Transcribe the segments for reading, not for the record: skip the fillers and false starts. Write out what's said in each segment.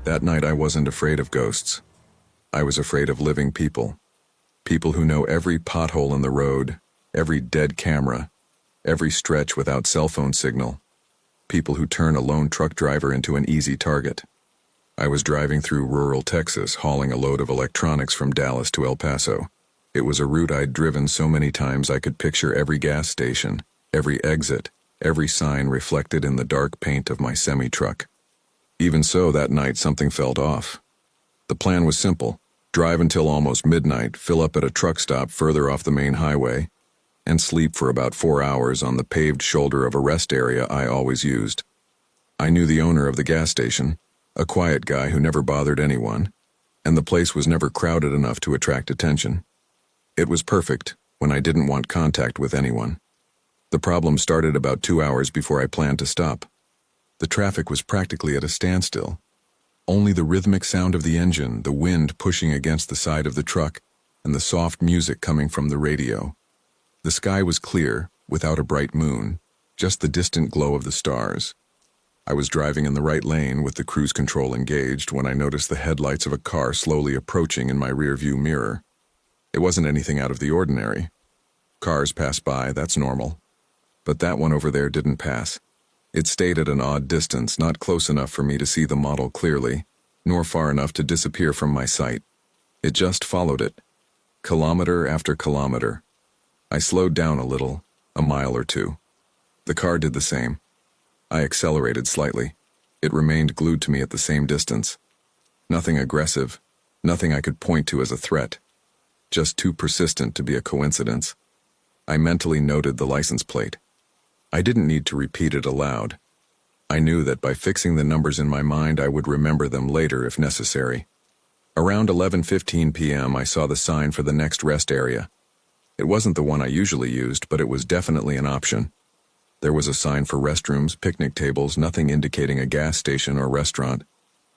That night I wasn't afraid of ghosts. I was afraid of living people. People who know every pothole in the road, every dead camera, every stretch without cell phone signal. People who turn a lone truck driver into an easy target. I was driving through rural Texas, hauling a load of electronics from Dallas to El Paso. It was a route I'd driven so many times I could picture every gas station, every exit, every sign reflected in the dark paint of my semi-truck. Even so, that night something felt off. The plan was simple: drive until almost midnight, fill up at a truck stop further off the main highway, and sleep for about 4 hours on the paved shoulder of a rest area I always used. I knew the owner of the gas station, a quiet guy who never bothered anyone, and the place was never crowded enough to attract attention. It was perfect when I didn't want contact with anyone. The problem started about 2 hours before I planned to stop. The traffic was practically at a standstill. Only the rhythmic sound of the engine, the wind pushing against the side of the truck, and the soft music coming from the radio. The sky was clear, without a bright moon, just the distant glow of the stars. I was driving in the right lane with the cruise control engaged when I noticed the headlights of a car slowly approaching in my rearview mirror. It wasn't anything out of the ordinary. Cars pass by, that's normal. But that one over there didn't pass. It stayed at an odd distance, not close enough for me to see the model clearly, nor far enough to disappear from my sight. It just followed it, kilometer after kilometer. I slowed down a little, a mile or two. The car did the same. I accelerated slightly. It remained glued to me at the same distance. Nothing aggressive, nothing I could point to as a threat. Just too persistent to be a coincidence. I mentally noted the license plate. I didn't need to repeat it aloud. I knew that by fixing the numbers in my mind I would remember them later if necessary. Around 11:15 p.m. I saw the sign for the next rest area. It wasn't the one I usually used, but it was definitely an option. There was a sign for restrooms, picnic tables, nothing indicating a gas station or restaurant.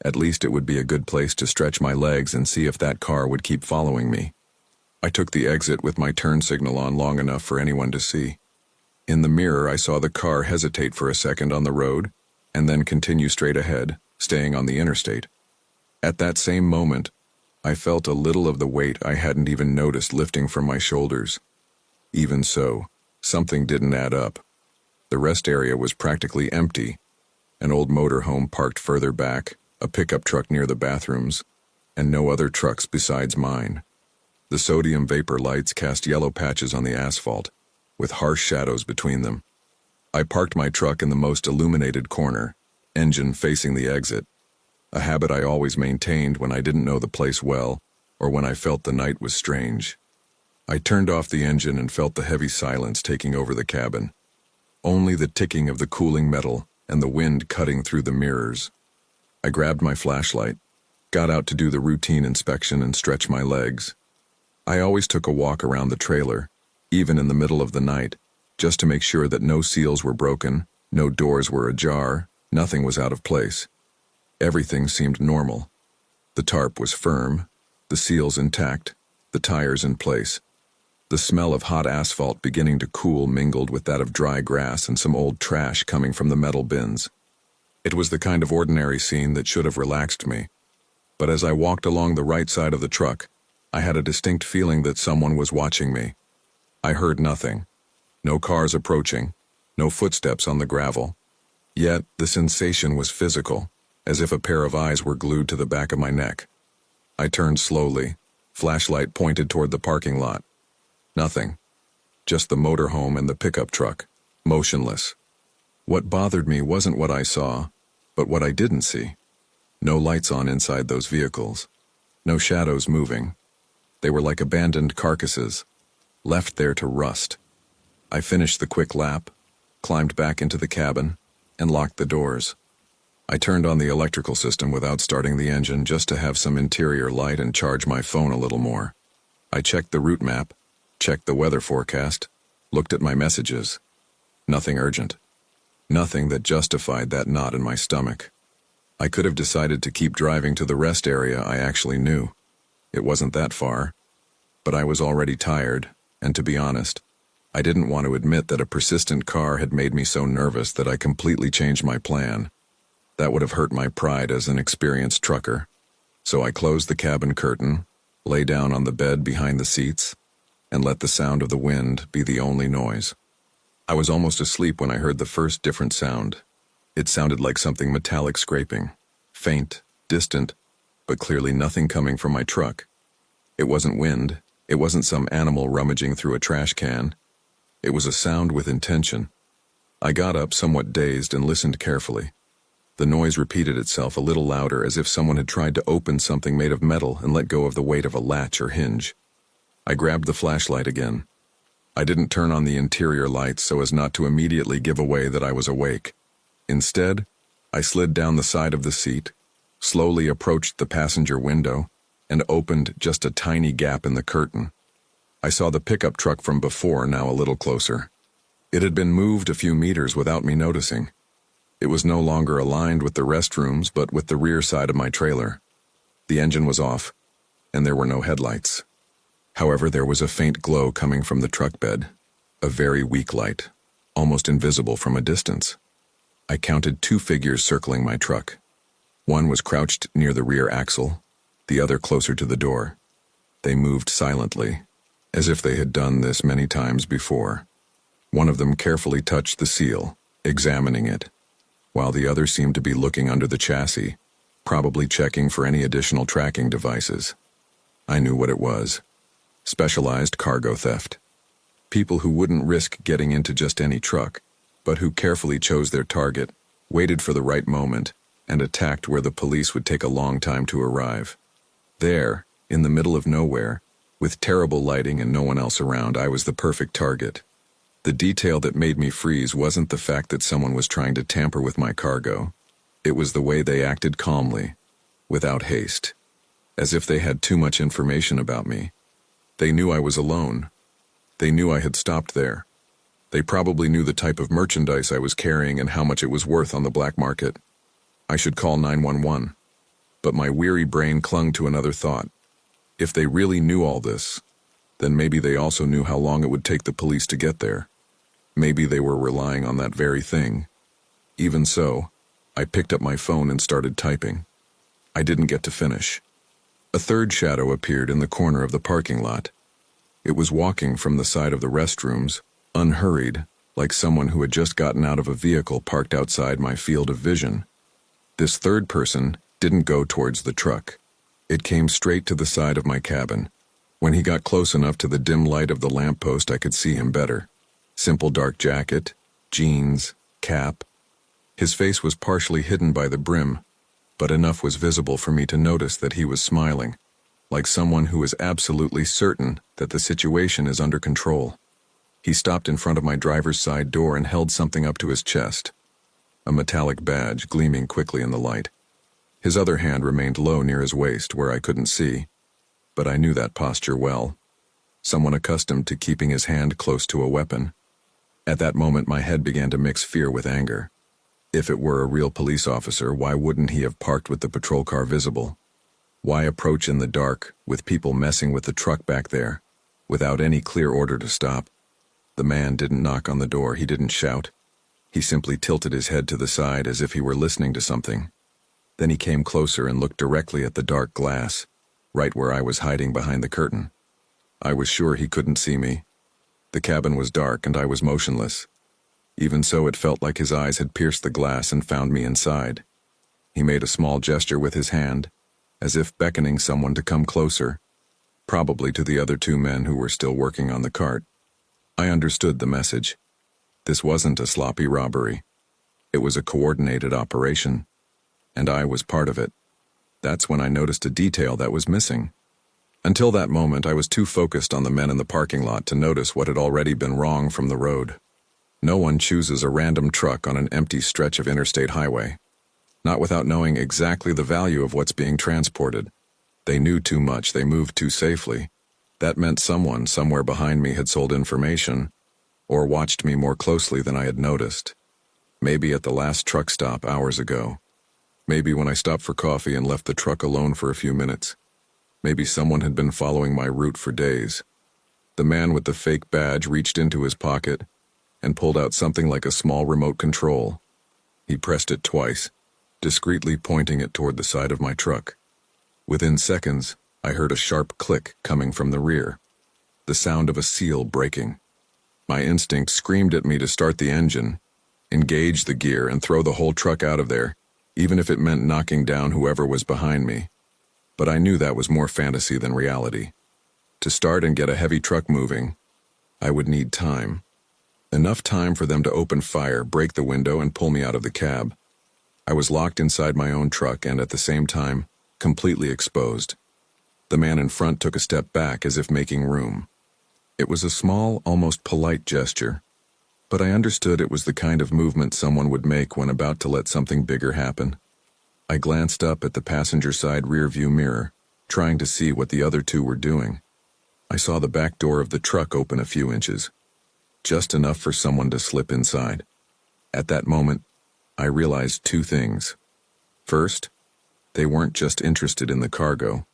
At least it would be a good place to stretch my legs and see if that car would keep following me. I took the exit with my turn signal on long enough for anyone to see. In the mirror, I saw the car hesitate for a second on the road, and then continue straight ahead, staying on the interstate. At that same moment, I felt a little of the weight I hadn't even noticed lifting from my shoulders. Even so, something didn't add up. The rest area was practically empty. An old motorhome parked further back, a pickup truck near the bathrooms, and no other trucks besides mine. The sodium vapor lights cast yellow patches on the asphalt, with harsh shadows between them. I parked my truck in the most illuminated corner, engine facing the exit, a habit I always maintained when I didn't know the place well or when I felt the night was strange. I turned off the engine and felt the heavy silence taking over the cabin. Only the ticking of the cooling metal and the wind cutting through the mirrors. I grabbed my flashlight, got out to do the routine inspection and stretch my legs. I always took a walk around the trailer, even in the middle of the night, just to make sure that no seals were broken, no doors were ajar, nothing was out of place. Everything seemed normal. The tarp was firm, the seals intact, the tires in place. The smell of hot asphalt beginning to cool mingled with that of dry grass and some old trash coming from the metal bins. It was the kind of ordinary scene that should have relaxed me. But as I walked along the right side of the truck, I had a distinct feeling that someone was watching me. I heard nothing. No cars approaching, no footsteps on the gravel. Yet the sensation was physical, as if a pair of eyes were glued to the back of my neck. I turned slowly, flashlight pointed toward the parking lot. Nothing. Just the motorhome and the pickup truck, motionless. What bothered me wasn't what I saw, but what I didn't see. No lights on inside those vehicles. No shadows moving. They were like abandoned carcasses, left there to rust. I finished the quick lap, climbed back into the cabin, and locked the doors. I turned on the electrical system without starting the engine just to have some interior light and charge my phone a little more. I checked the route map, checked the weather forecast, looked at my messages. Nothing urgent. Nothing that justified that knot in my stomach. I could have decided to keep driving to the rest area I actually knew. It wasn't that far. But I was already tired, and to be honest, I didn't want to admit that a persistent car had made me so nervous that I completely changed my plan. That would have hurt my pride as an experienced trucker. So I closed the cabin curtain, lay down on the bed behind the seats, and let the sound of the wind be the only noise. I was almost asleep when I heard the first different sound. It sounded like something metallic scraping, faint, distant, but clearly nothing coming from my truck. It wasn't wind, it wasn't some animal rummaging through a trash can. It was a sound with intention. I got up somewhat dazed and listened carefully. The noise repeated itself a little louder, as if someone had tried to open something made of metal and let go of the weight of a latch or hinge. I grabbed the flashlight again. I didn't turn on the interior lights so as not to immediately give away that I was awake. Instead, I slid down the side of the seat, slowly approached the passenger window, and opened just a tiny gap in the curtain. I saw the pickup truck from before now a little closer. It had been moved a few meters without me noticing. It was no longer aligned with the restrooms, but with the rear side of my trailer. The engine was off, and there were no headlights. However, there was a faint glow coming from the truck bed, a very weak light, almost invisible from a distance. I counted 2 figures circling my truck. One was crouched near the rear axle, the other closer to the door. They moved silently, as if they had done this many times before. One of them carefully touched the seal, examining it, while the other seemed to be looking under the chassis, probably checking for any additional tracking devices. I knew what it was. Specialized cargo theft. People who wouldn't risk getting into just any truck, but who carefully chose their target, waited for the right moment, and attacked where the police would take a long time to arrive. There, in the middle of nowhere, with terrible lighting and no one else around, I was the perfect target. The detail that made me freeze wasn't the fact that someone was trying to tamper with my cargo. It was the way they acted calmly, without haste, as if they had too much information about me. They knew I was alone. They knew I had stopped there. They probably knew the type of merchandise I was carrying and how much it was worth on the black market. I should call 911. But my weary brain clung to another thought. If they really knew all this, then maybe they also knew how long it would take the police to get there. Maybe they were relying on that very thing. Even so, I picked up my phone and started typing. I didn't get to finish. A third shadow appeared in the corner of the parking lot. It was walking from the side of the restrooms, unhurried, like someone who had just gotten out of a vehicle parked outside my field of vision. This third person didn't go towards the truck. It came straight to the side of my cabin. When he got close enough to the dim light of the lamppost, I could see him better. Simple dark jacket, jeans, cap. His face was partially hidden by the brim, but enough was visible for me to notice that he was smiling, like someone who is absolutely certain that the situation is under control. He stopped in front of my driver's side door and held something up to his chest, a metallic badge gleaming quickly in the light. His other hand remained low near his waist where I couldn't see, but I knew that posture well. Someone accustomed to keeping his hand close to a weapon. At that moment, my head began to mix fear with anger. If it were a real police officer, why wouldn't he have parked with the patrol car visible? Why approach in the dark, with people messing with the truck back there, without any clear order to stop? The man didn't knock on the door, he didn't shout. He simply tilted his head to the side as if he were listening to something. Then he came closer and looked directly at the dark glass, right where I was hiding behind the curtain. I was sure he couldn't see me. The cabin was dark and I was motionless. Even so, it felt like his eyes had pierced the glass and found me inside. He made a small gesture with his hand, as if beckoning someone to come closer, probably to the other 2 men who were still working on the cart. I understood the message. This wasn't a sloppy robbery. It was a coordinated operation, and I was part of it. That's when I noticed a detail that was missing. Until that moment, I was too focused on the men in the parking lot to notice what had already been wrong from the road. No one chooses a random truck on an empty stretch of interstate highway, not without knowing exactly the value of what's being transported. They knew too much, they moved too safely. That meant someone somewhere behind me had sold information, or watched me more closely than I had noticed. Maybe at the last truck stop hours ago. Maybe when I stopped for coffee and left the truck alone for a few minutes. Maybe someone had been following my route for days. The man with the fake badge reached into his pocket and pulled out something like a small remote control. He pressed it twice, discreetly pointing it toward the side of my truck. Within seconds, I heard a sharp click coming from the rear, the sound of a seal breaking. My instinct screamed at me to start the engine, engage the gear, and throw the whole truck out of there, even if it meant knocking down whoever was behind me. But I knew that was more fantasy than reality. To start and get a heavy truck moving, I would need time. Enough time for them to open fire, break the window, and pull me out of the cab. I was locked inside my own truck and, at the same time, completely exposed. The man in front took a step back as if making room. It was a small, almost polite gesture, but I understood it was the kind of movement someone would make when about to let something bigger happen. I glanced up at the passenger side rearview mirror, trying to see what the other two were doing. I saw the back door of the truck open a few inches, just enough for someone to slip inside. At that moment, I realized two things. First, they weren't just interested in the cargo.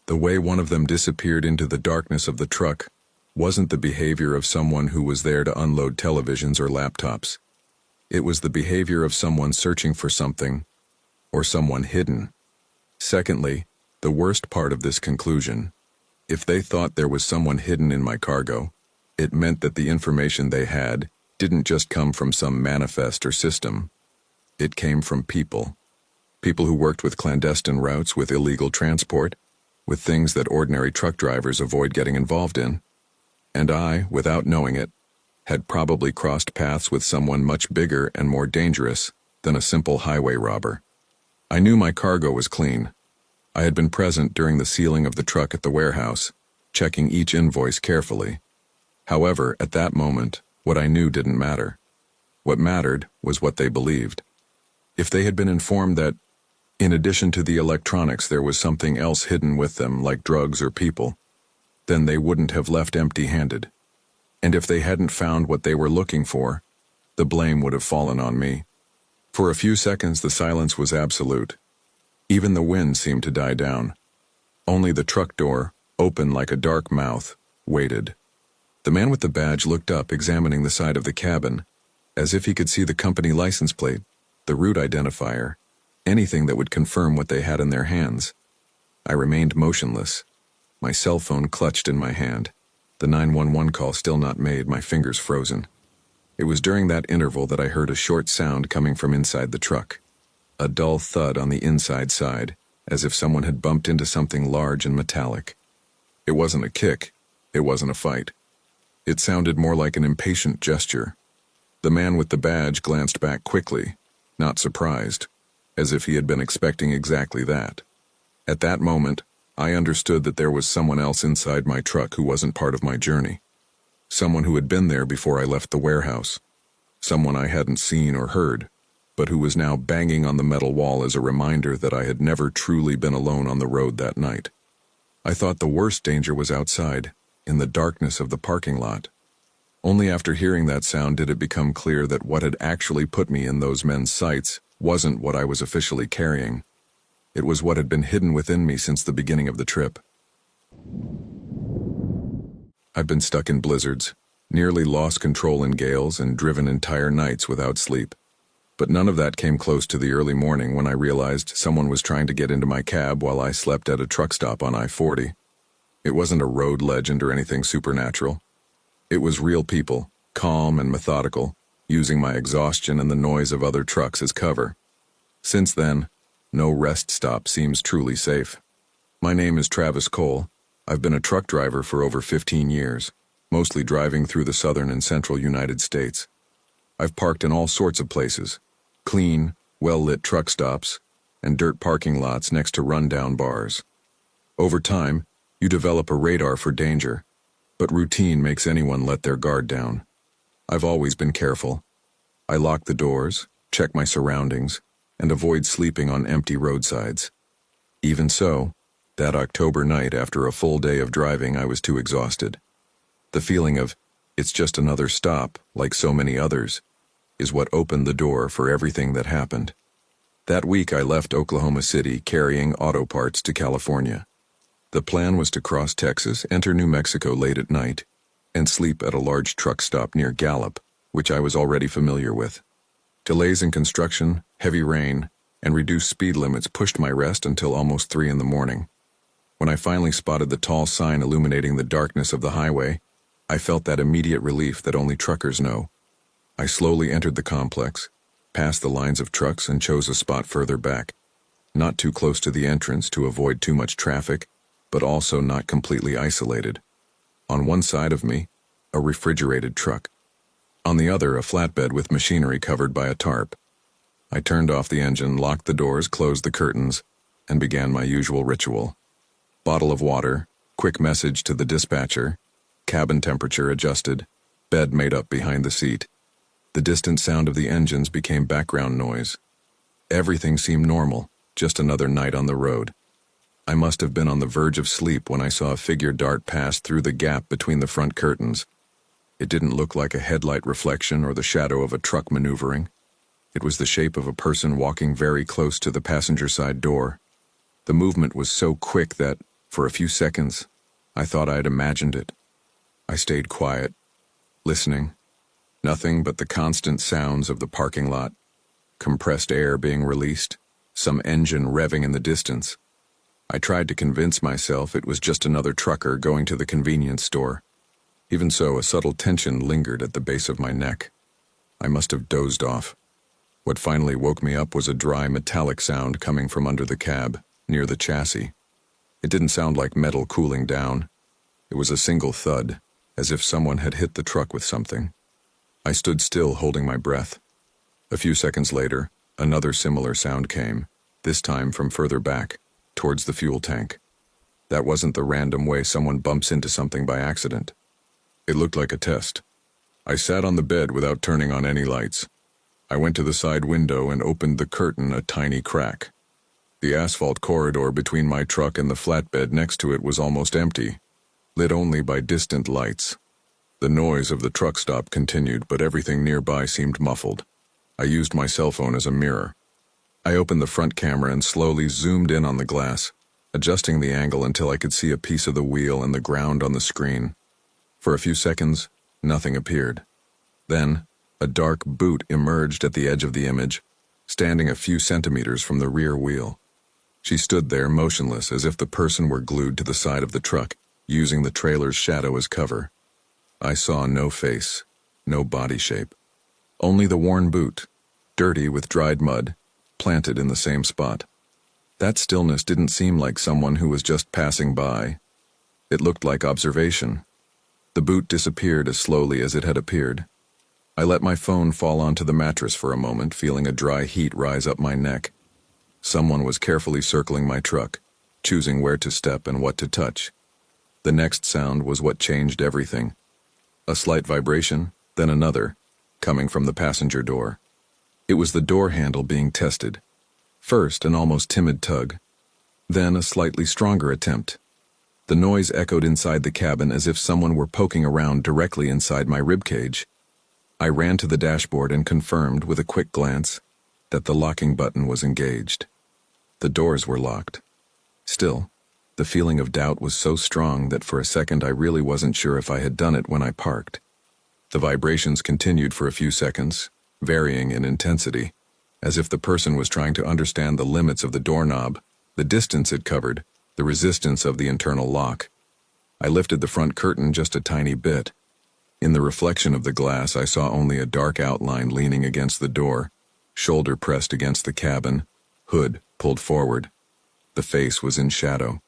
The way one of them disappeared into the darkness of the truck wasn't the behavior of someone who was there to unload televisions or laptops. It was the behavior of someone searching for something, or someone hidden. Secondly, the worst part of this conclusion: if they thought there was someone hidden in my cargo, it meant that the information they had didn't just come from some manifest or system. It came from people. People who worked with clandestine routes, with illegal transport, with things that ordinary truck drivers avoid getting involved in. And I, without knowing it, had probably crossed paths with someone much bigger and more dangerous than a simple highway robber. I knew my cargo was clean. I had been present during the sealing of the truck at the warehouse, checking each invoice carefully. However, at that moment, what I knew didn't matter. What mattered was what they believed. If they had been informed that, in addition to the electronics, there was something else hidden with them, like drugs or people, then they wouldn't have left empty-handed. And if they hadn't found what they were looking for, the blame would have fallen on me. For a few seconds, the silence was absolute. Even the wind seemed to die down. Only the truck door, open like a dark mouth, waited. The man with the badge looked up, examining the side of the cabin, as if he could see the company license plate, the route identifier, anything that would confirm what they had in their hands. I remained motionless, my cell phone clutched in my hand, the 911 call still not made, my fingers frozen. It was during that interval that I heard a short sound coming from inside the truck. A dull thud on the inside side, as if someone had bumped into something large and metallic. It wasn't a kick, it wasn't a fight. It sounded more like an impatient gesture. The man with the badge glanced back quickly, not surprised, as if he had been expecting exactly that. At that moment, I understood that there was someone else inside my truck who wasn't part of my journey. Someone who had been there before I left the warehouse. Someone I hadn't seen or heard, but who was now banging on the metal wall as a reminder that I had never truly been alone on the road that night. I thought the worst danger was outside, in the darkness of the parking lot. Only after hearing that sound did it become clear that what had actually put me in those men's sights wasn't what I was officially carrying. It was what had been hidden within me since the beginning of the trip. I've been stuck in blizzards, nearly lost control in gales, and driven entire nights without sleep. But none of that came close to the early morning when I realized someone was trying to get into my cab while I slept at a truck stop on I-40. It wasn't a road legend or anything supernatural. It was real people, calm and methodical, using my exhaustion and the noise of other trucks as cover. Since then, no rest stop seems truly safe. My name is Travis Cole. I've been a truck driver for over 15 years, mostly driving through the southern and central United States. I've parked in all sorts of places: clean, well-lit truck stops, and dirt parking lots next to run-down bars. Over time, you develop a radar for danger, but routine makes anyone let their guard down. I've always been careful. I lock the doors, check my surroundings, and avoid sleeping on empty roadsides. Even so, that October night after a full day of driving, I was too exhausted. The feeling of, it's just another stop, like so many others, is what opened the door for everything that happened. That week I left Oklahoma City carrying auto parts to California. The plan was to cross Texas, enter New Mexico late at night, and sleep at a large truck stop near Gallup, which I was already familiar with. Delays in construction, heavy rain, and reduced speed limits pushed my rest until almost 3 in the morning. When I finally spotted the tall sign illuminating the darkness of the highway, I felt that immediate relief that only truckers know. I slowly entered the complex, passed the lines of trucks, and chose a spot further back, not too close to the entrance to avoid too much traffic, but also not completely isolated. On one side of me, a refrigerated truck. On the other, a flatbed with machinery covered by a tarp. I turned off the engine, locked the doors, closed the curtains, and began my usual ritual. Bottle of water, quick message to the dispatcher, cabin temperature adjusted, bed made up behind the seat. The distant sound of the engines became background noise. Everything seemed normal, just another night on the road. I must have been on the verge of sleep when I saw a figure dart past through the gap between the front curtains. It didn't look like a headlight reflection or the shadow of a truck maneuvering. It was the shape of a person walking very close to the passenger side door. The movement was so quick that, for a few seconds, I thought I had imagined it. I stayed quiet, listening. Nothing but the constant sounds of the parking lot, compressed air being released, some engine revving in the distance. I tried to convince myself it was just another trucker going to the convenience store. Even so, a subtle tension lingered at the base of my neck. I must have dozed off. What finally woke me up was a dry metallic sound coming from under the cab, near the chassis. It didn't sound like metal cooling down. It was a single thud, as if someone had hit the truck with something. I stood still, holding my breath. A few seconds later, another similar sound came, this time from further back, towards the fuel tank. That wasn't the random way someone bumps into something by accident. It looked like a test. I sat on the bed without turning on any lights. I went to the side window and opened the curtain a tiny crack. The asphalt corridor between my truck and the flatbed next to it was almost empty, lit only by distant lights. The noise of the truck stop continued, but everything nearby seemed muffled. I used my cell phone as a mirror. I opened the front camera and slowly zoomed in on the glass, adjusting the angle until I could see a piece of the wheel and the ground on the screen. For a few seconds, nothing appeared. Then, a dark boot emerged at the edge of the image, standing a few centimeters from the rear wheel. She stood there motionless, as if the person were glued to the side of the truck, using the trailer's shadow as cover. I saw no face, no body shape. Only the worn boot, dirty with dried mud, planted in the same spot. That stillness didn't seem like someone who was just passing by. It looked like observation. The boot disappeared as slowly as it had appeared. I let my phone fall onto the mattress for a moment, feeling a dry heat rise up my neck. Someone was carefully circling my truck, choosing where to step and what to touch. The next sound was what changed everything. A slight vibration, then another, coming from the passenger door. It was the door handle being tested. First, an almost timid tug, then a slightly stronger attempt. The noise echoed inside the cabin as if someone were poking around directly inside my ribcage. I ran to the dashboard and confirmed with a quick glance that the locking button was engaged. The doors were locked. Still, the feeling of doubt was so strong that for a second I really wasn't sure if I had done it when I parked. The vibrations continued for a few seconds, varying in intensity, as if the person was trying to understand the limits of the doorknob, the distance it covered, the resistance of the internal lock. I lifted the front curtain just a tiny bit. In the reflection of the glass, I saw only a dark outline leaning against the door, shoulder pressed against the cabin, hood pulled forward. The face was in shadow.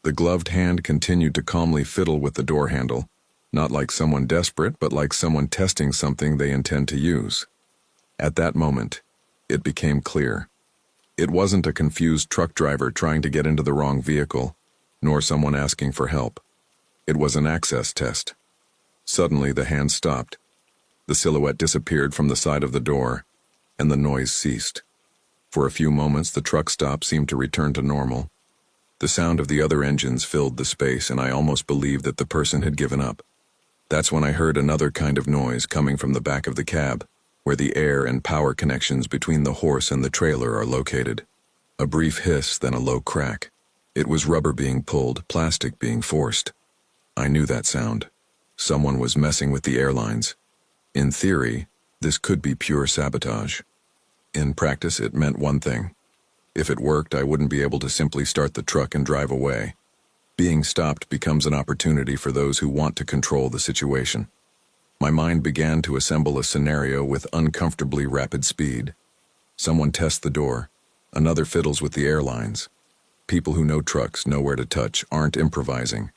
The gloved hand continued to calmly fiddle with the door handle, not like someone desperate, but like someone testing something they intend to use. At that moment, it became clear. It wasn't a confused truck driver trying to get into the wrong vehicle, nor someone asking for help. It was an access test. Suddenly, the hand stopped. The silhouette disappeared from the side of the door, and the noise ceased. For a few moments, the truck stop seemed to return to normal. The sound of the other engines filled the space, and I almost believed that the person had given up. That's when I heard another kind of noise coming from the back of the cab, where the air and power connections between the horse and the trailer are located. A brief hiss, then a low crack. It was rubber being pulled, plastic being forced. I knew that sound. Someone was messing with the airlines. In theory, this could be pure sabotage. In practice, it meant one thing. If it worked, I wouldn't be able to simply start the truck and drive away. Being stopped becomes an opportunity for those who want to control the situation. My mind began to assemble a scenario with uncomfortably rapid speed. Someone tests the door. Another fiddles with the airlines. People who know trucks, know where to touch, aren't improvising.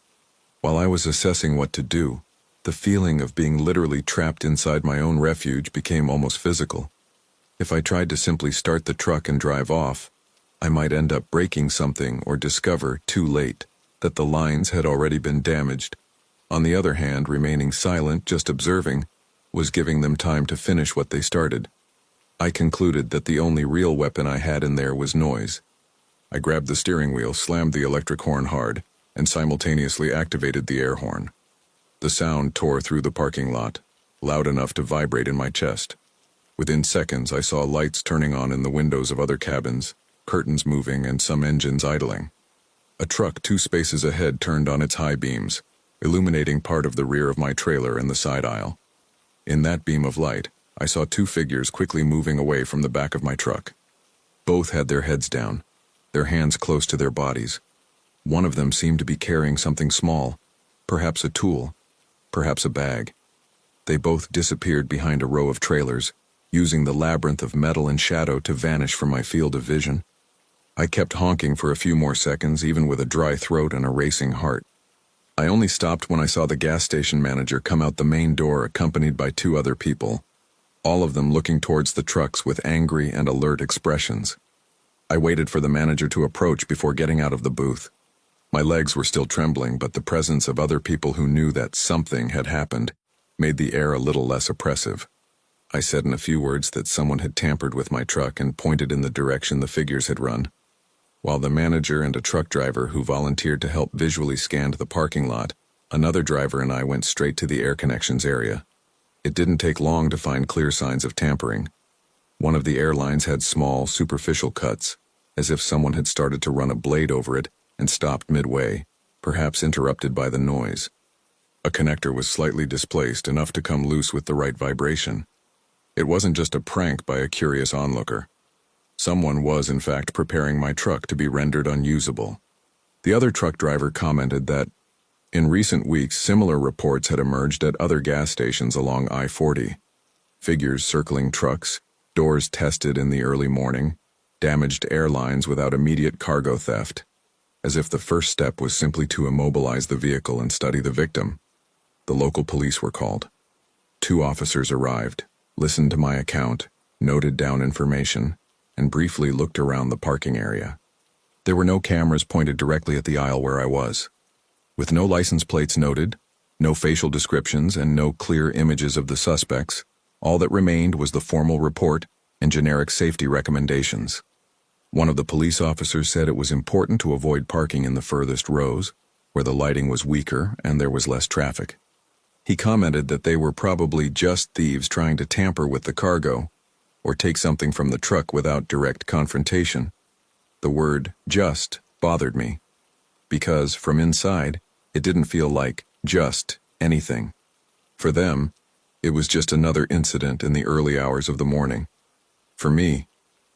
While I was assessing what to do, the feeling of being literally trapped inside my own refuge became almost physical. If I tried to simply start the truck and drive off, I might end up breaking something or discover, too late, that the lines had already been damaged. On the other hand, remaining silent, just observing, was giving them time to finish what they started. I concluded that the only real weapon I had in there was noise. I grabbed the steering wheel, slammed the electric horn hard, and simultaneously activated the air horn. The sound tore through the parking lot, loud enough to vibrate in my chest. Within seconds, I saw lights turning on in the windows of other cabins, curtains moving, and some engines idling. A truck 2 spaces ahead turned on its high beams, illuminating part of the rear of my trailer and the side aisle. In that beam of light, I saw 2 figures quickly moving away from the back of my truck. Both had their heads down, their hands close to their bodies. One of them seemed to be carrying something small, perhaps a tool, perhaps a bag. They both disappeared behind a row of trailers, using the labyrinth of metal and shadow to vanish from my field of vision. I kept honking for a few more seconds, even with a dry throat and a racing heart. I only stopped when I saw the gas station manager come out the main door accompanied by 2 other people, all of them looking towards the trucks with angry and alert expressions. I waited for the manager to approach before getting out of the booth. My legs were still trembling, but the presence of other people who knew that something had happened made the air a little less oppressive. I said in a few words that someone had tampered with my truck and pointed in the direction the figures had run. While the manager and a truck driver who volunteered to help visually scanned the parking lot, another driver and I went straight to the air connections area. It didn't take long to find clear signs of tampering. One of the airlines had small, superficial cuts, as if someone had started to run a blade over it and stopped midway, perhaps interrupted by the noise. A connector was slightly displaced, enough to come loose with the right vibration. It wasn't just a prank by a curious onlooker. Someone was, in fact, preparing my truck to be rendered unusable. The other truck driver commented that, in recent weeks, similar reports had emerged at other gas stations along I-40. Figures circling trucks, doors tested in the early morning, damaged airlines without immediate cargo theft, as if the first step was simply to immobilize the vehicle and study the victim. The local police were called. 2 officers arrived, listened to my account, noted down information, and briefly looked around the parking area. There were no cameras pointed directly at the aisle where I was. With no license plates noted, no facial descriptions, and no clear images of the suspects, all that remained was the formal report and generic safety recommendations. One of the police officers said it was important to avoid parking in the furthest rows, where the lighting was weaker and there was less traffic. He commented that they were probably just thieves trying to tamper with the cargo, or take something from the truck without direct confrontation. The word "just" bothered me, because from inside, it didn't feel like just anything. For them, it was just another incident in the early hours of the morning. For me,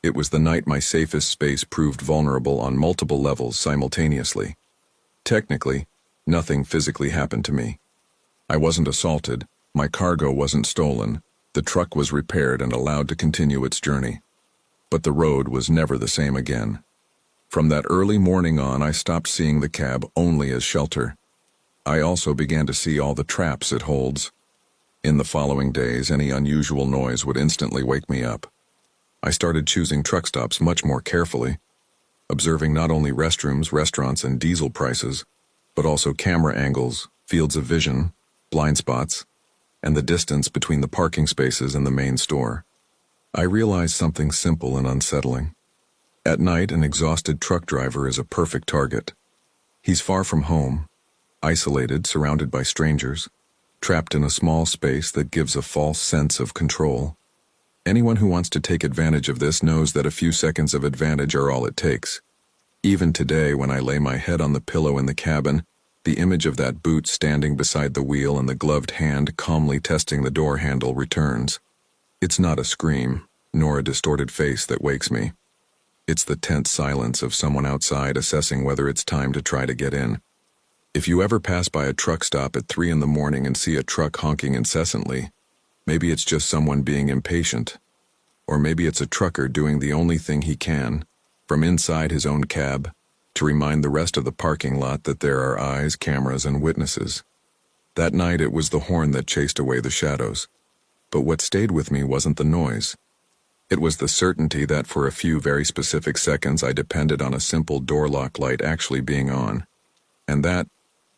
it was the night my safest space proved vulnerable on multiple levels simultaneously. Technically, nothing physically happened to me. I wasn't assaulted, my cargo wasn't stolen, the truck was repaired and allowed to continue its journey. But the road was never the same again. From that early morning on, I stopped seeing the cab only as shelter. I also began to see all the traps it holds. In the following days, any unusual noise would instantly wake me up. I started choosing truck stops much more carefully, observing not only restrooms, restaurants, and diesel prices, but also camera angles, fields of vision, blind spots, and the distance between the parking spaces and the main store. I realized something simple and unsettling. At night, an exhausted truck driver is a perfect target. He's far from home, isolated, surrounded by strangers, trapped in a small space that gives a false sense of control. Anyone who wants to take advantage of this knows that a few seconds of advantage are all it takes. Even today, when I lay my head on the pillow in the cabin, the image of that boot standing beside the wheel and the gloved hand calmly testing the door handle returns. It's not a scream, nor a distorted face that wakes me. It's the tense silence of someone outside assessing whether it's time to try to get in. If you ever pass by a truck stop at 3 in the morning and see a truck honking incessantly, maybe it's just someone being impatient. Or maybe it's a trucker doing the only thing he can, from inside his own cab, to remind the rest of the parking lot that there are eyes, cameras, and witnesses. That night it was the horn that chased away the shadows. But what stayed with me wasn't the noise. It was the certainty that for a few very specific seconds I depended on a simple door lock light actually being on. And that,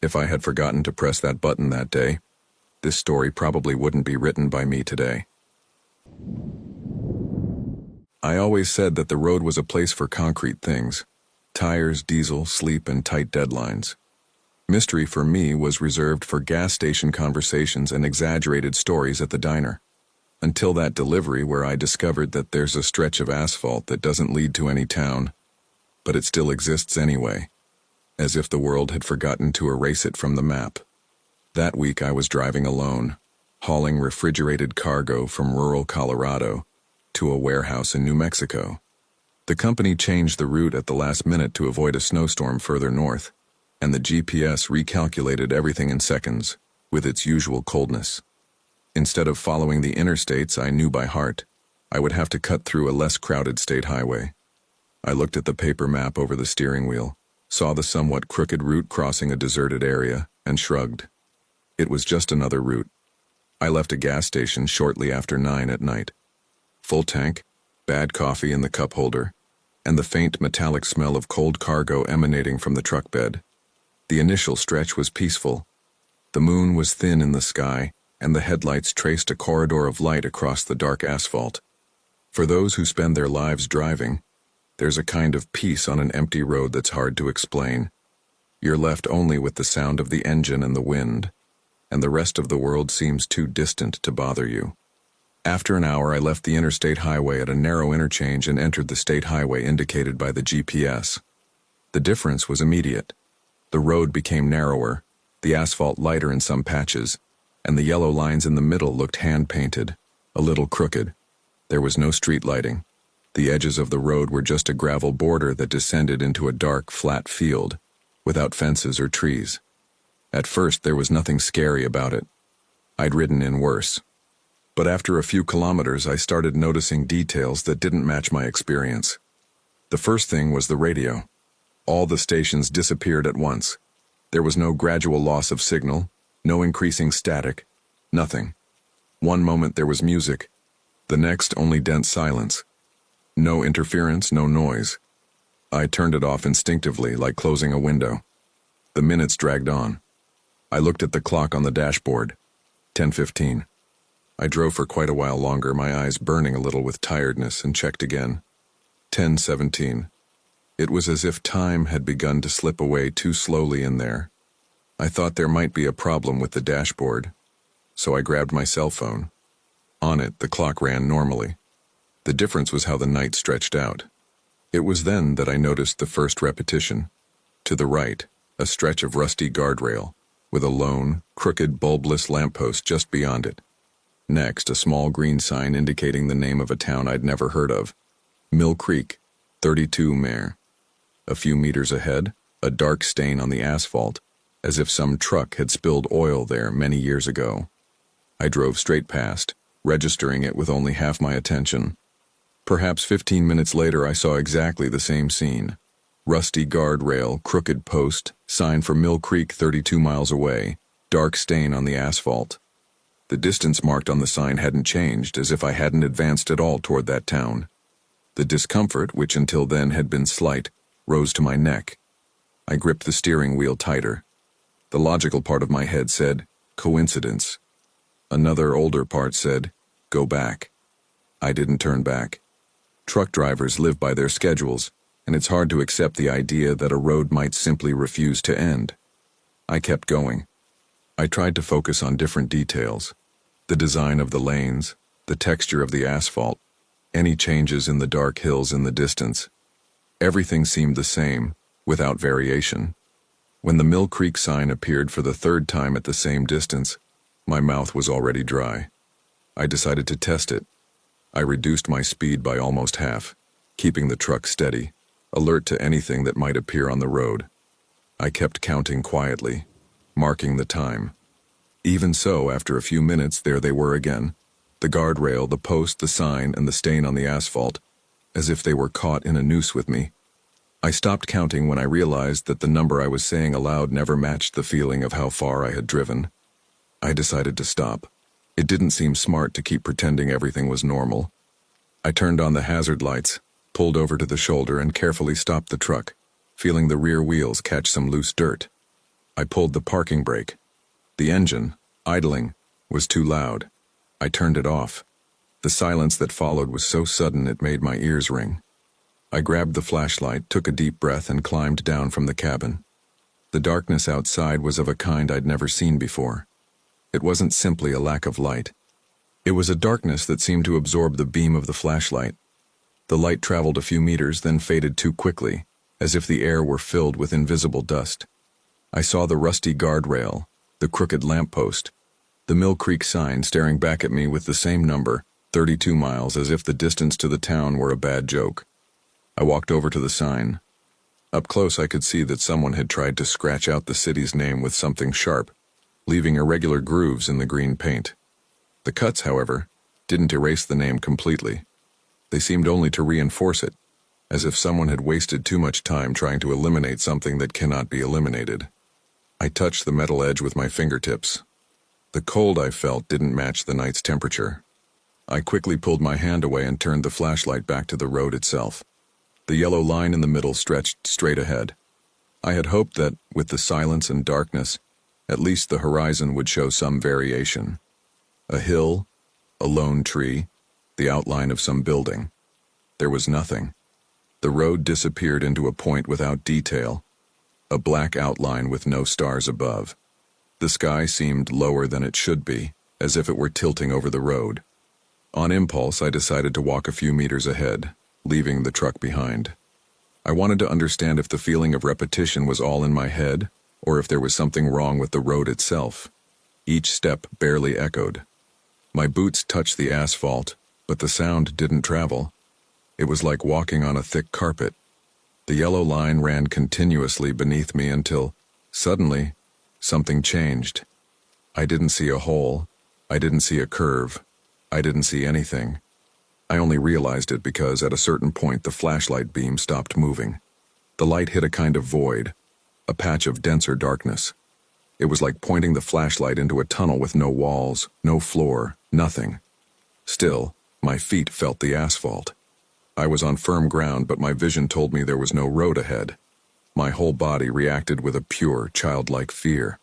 if I had forgotten to press that button that day, this story probably wouldn't be written by me today. I always said that the road was a place for concrete things: tires, diesel, sleep, and tight deadlines. Mystery for me was reserved for gas station conversations and exaggerated stories at the diner. Until that delivery where I discovered that there's a stretch of asphalt that doesn't lead to any town, but it still exists anyway, as if the world had forgotten to erase it from the map. That week I was driving alone, hauling refrigerated cargo from rural Colorado to a warehouse in New Mexico. The company changed the route at the last minute to avoid a snowstorm further north, and the GPS recalculated everything in seconds, with its usual coldness. Instead of following the interstates I knew by heart, I would have to cut through a less crowded state highway. I looked at the paper map over the steering wheel, saw the somewhat crooked route crossing a deserted area, and shrugged. It was just another route. I left a gas station shortly after 9 at night. Full tank, bad coffee in the cup holder, and the faint metallic smell of cold cargo emanating from the truck bed. The initial stretch was peaceful. The moon was thin in the sky, and the headlights traced a corridor of light across the dark asphalt. For those who spend their lives driving, there's a kind of peace on an empty road that's hard to explain. You're left only with the sound of the engine and the wind, and the rest of the world seems too distant to bother you. After an hour, I left the interstate highway at a narrow interchange and entered the state highway indicated by the GPS. The difference was immediate. The road became narrower, the asphalt lighter in some patches, and the yellow lines in the middle looked hand-painted, a little crooked. There was no street lighting. The edges of the road were just a gravel border that descended into a dark, flat field, without fences or trees. At first, there was nothing scary about it. I'd ridden in worse. But after a few kilometers, I started noticing details that didn't match my experience. The first thing was the radio. All the stations disappeared at once. There was no gradual loss of signal, no increasing static, nothing. One moment there was music, the next only dense silence. No interference, no noise. I turned it off instinctively, like closing a window. The minutes dragged on. I looked at the clock on the dashboard. 10:15. I drove for quite a while longer, my eyes burning a little with tiredness, and checked again. 10:17. It was as if time had begun to slip away too slowly in there. I thought there might be a problem with the dashboard, so I grabbed my cell phone. On it, the clock ran normally. The difference was how the night stretched out. It was then that I noticed the first repetition. To the right, a stretch of rusty guardrail, with a lone, crooked, bulbless lamppost just beyond it. Next, a small green sign indicating the name of a town I'd never heard of. Mill Creek, 32 Mare. A few meters ahead, a dark stain on the asphalt, as if some truck had spilled oil there many years ago. I drove straight past, registering it with only half my attention. Perhaps 15 minutes later I saw exactly the same scene. Rusty guardrail, crooked post, sign for Mill Creek 32 miles away, dark stain on the asphalt. The distance marked on the sign hadn't changed, as if I hadn't advanced at all toward that town. The discomfort, which until then had been slight, rose to my neck. I gripped the steering wheel tighter. The logical part of my head said, coincidence. Another older part said, go back. I didn't turn back. Truck drivers live by their schedules, and it's hard to accept the idea that a road might simply refuse to end. I kept going. I tried to focus on different details: the design of the lanes, the texture of the asphalt, any changes in the dark hills in the distance. Everything seemed the same, without variation. When the Mill Creek sign appeared for the third time at the same distance, my mouth was already dry. I decided to test it. I reduced my speed by almost half. keeping the truck steady, alert to anything that might appear on the road. I kept counting quietly, marking the time. Even so, after a few minutes, there they were again. The guardrail, the post, the sign, and the stain on the asphalt, as if they were caught in a noose with me. I stopped counting when I realized that the number I was saying aloud never matched the feeling of how far I had driven. I decided to stop. It didn't seem smart to keep pretending everything was normal. I turned on the hazard lights, pulled over to the shoulder, and carefully stopped the truck, feeling the rear wheels catch some loose dirt. I pulled the parking brake. The engine, idling, was too loud. I turned it off. The silence that followed was so sudden it made my ears ring. I grabbed the flashlight, took a deep breath, and climbed down from the cabin. The darkness outside was of a kind I'd never seen before. It wasn't simply a lack of light. It was a darkness that seemed to absorb the beam of the flashlight. The light traveled a few meters, then faded too quickly, as if the air were filled with invisible dust. I saw the rusty guardrail, the crooked lamppost, the Mill Creek sign staring back at me with the same number, 32 miles, as if the distance to the town were a bad joke. I walked over to the sign. Up close I could see that someone had tried to scratch out the city's name with something sharp, leaving irregular grooves in the green paint. The cuts, however, didn't erase the name completely. They seemed only to reinforce it, as if someone had wasted too much time trying to eliminate something that cannot be eliminated. I touched the metal edge with my fingertips. The cold I felt didn't match the night's temperature. I quickly pulled my hand away and turned the flashlight back to the road itself. The yellow line in the middle stretched straight ahead. I had hoped that, with the silence and darkness, at least the horizon would show some variation. A hill, a lone tree, the outline of some building. There was nothing. The road disappeared into a point without detail, a black outline with no stars above. The sky seemed lower than it should be, as if it were tilting over the road. On impulse, I decided to walk a few meters ahead, leaving the truck behind. I wanted to understand if the feeling of repetition was all in my head, or if there was something wrong with the road itself. Each step barely echoed. My boots touched the asphalt, but the sound didn't travel. It was like walking on a thick carpet. The yellow line ran continuously beneath me until, suddenly, something changed. I didn't see a hole. I didn't see a curve. I didn't see anything. I only realized it because at a certain point the flashlight beam stopped moving. The light hit a kind of void, a patch of denser darkness. It was like pointing the flashlight into a tunnel with no walls, no floor, nothing. Still, my feet felt the asphalt. I was on firm ground, but my vision told me there was no road ahead. My whole body reacted with a pure, childlike fear.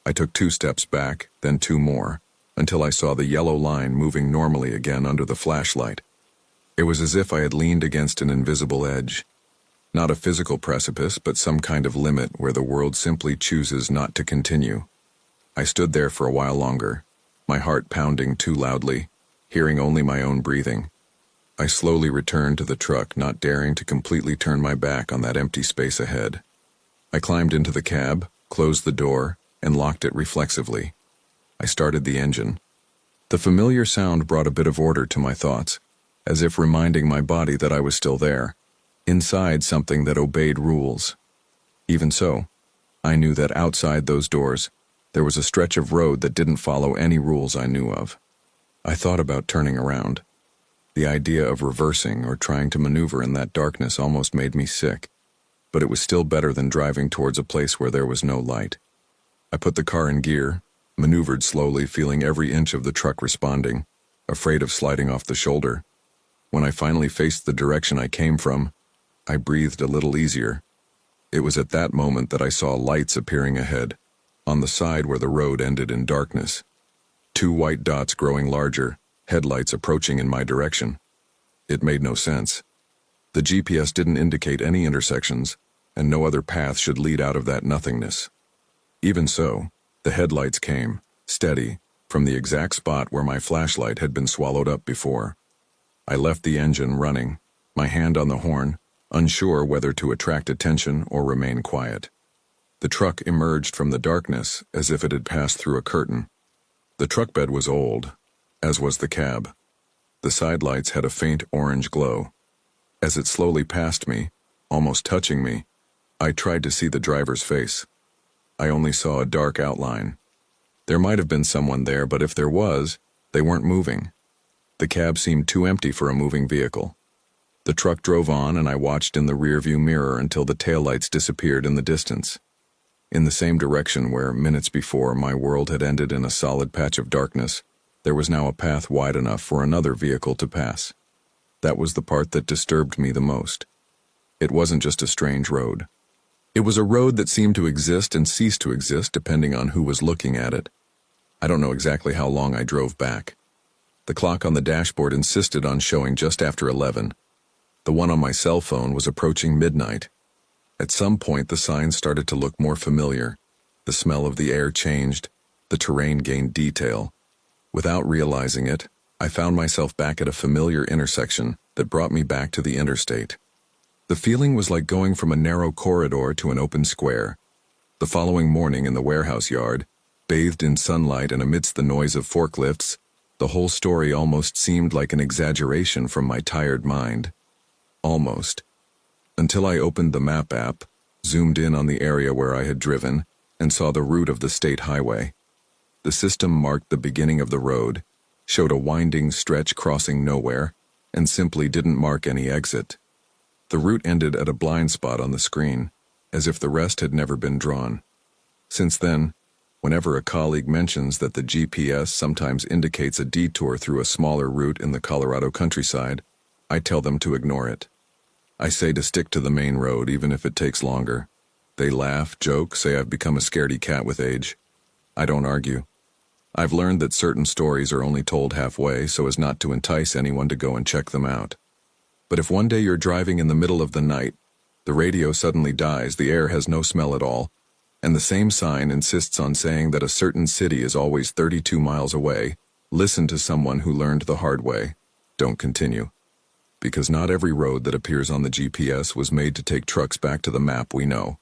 I took 2 steps back, then 2 more, until I saw the yellow line moving normally again under the flashlight. It was as if I had leaned against an invisible edge. Not a physical precipice, but some kind of limit where the world simply chooses not to continue. I stood there for a while longer, my heart pounding too loudly, hearing only my own breathing. I slowly returned to the truck, not daring to completely turn my back on that empty space ahead. I climbed into the cab, closed the door, and locked it reflexively. I started the engine. The familiar sound brought a bit of order to my thoughts, as if reminding my body that I was still there, inside something that obeyed rules. Even so, I knew that outside those doors, there was a stretch of road that didn't follow any rules I knew of. I thought about turning around. The idea of reversing or trying to maneuver in that darkness almost made me sick, but it was still better than driving towards a place where there was no light. I put the car in gear, maneuvered slowly, feeling every inch of the truck responding, afraid of sliding off the shoulder. When I finally faced the direction I came from, I breathed a little easier. It was at that moment that I saw lights appearing ahead, on the side where the road ended in darkness. 2 white dots growing larger, headlights approaching in my direction. It made no sense. The GPS didn't indicate any intersections, and no other path should lead out of that nothingness. Even so, the headlights came, steady, from the exact spot where my flashlight had been swallowed up before. I left the engine running, my hand on the horn, unsure whether to attract attention or remain quiet. The truck emerged from the darkness as if it had passed through a curtain. The truck bed was old, as was the cab. The side lights had a faint orange glow. As it slowly passed me, almost touching me, I tried to see the driver's face. I only saw a dark outline. There might have been someone there, but if there was, they weren't moving. The cab seemed too empty for a moving vehicle. The truck drove on, and I watched in the rearview mirror until the taillights disappeared in the distance. In the same direction where, minutes before, my world had ended in a solid patch of darkness, there was now a path wide enough for another vehicle to pass. That was the part that disturbed me the most. It wasn't just a strange road. It was a road that seemed to exist and cease to exist depending on who was looking at it. I don't know exactly how long I drove back. The clock on the dashboard insisted on showing just after 11. The one on my cell phone was approaching midnight. At some point, the signs started to look more familiar. The smell of the air changed. The terrain gained detail. Without realizing it, I found myself back at a familiar intersection that brought me back to the interstate. The feeling was like going from a narrow corridor to an open square. The following morning in the warehouse yard, bathed in sunlight and amidst the noise of forklifts, the whole story almost seemed like an exaggeration from my tired mind. Almost. Until I opened the map app, zoomed in on the area where I had driven, and saw the route of the state highway. The system marked the beginning of the road, showed a winding stretch crossing nowhere, and simply didn't mark any exit. The route ended at a blind spot on the screen, as if the rest had never been drawn. Since then, whenever a colleague mentions that the GPS sometimes indicates a detour through a smaller route in the Colorado countryside, I tell them to ignore it. I say to stick to the main road even if it takes longer. They laugh, joke, say I've become a scaredy cat with age. I don't argue. I've learned that certain stories are only told halfway so as not to entice anyone to go and check them out. But if one day you're driving in the middle of the night, the radio suddenly dies, the air has no smell at all, and the same sign insists on saying that a certain city is always 32 miles away, listen to someone who learned the hard way. Don't continue. Because not every road that appears on the GPS was made to take trucks back to the map we know.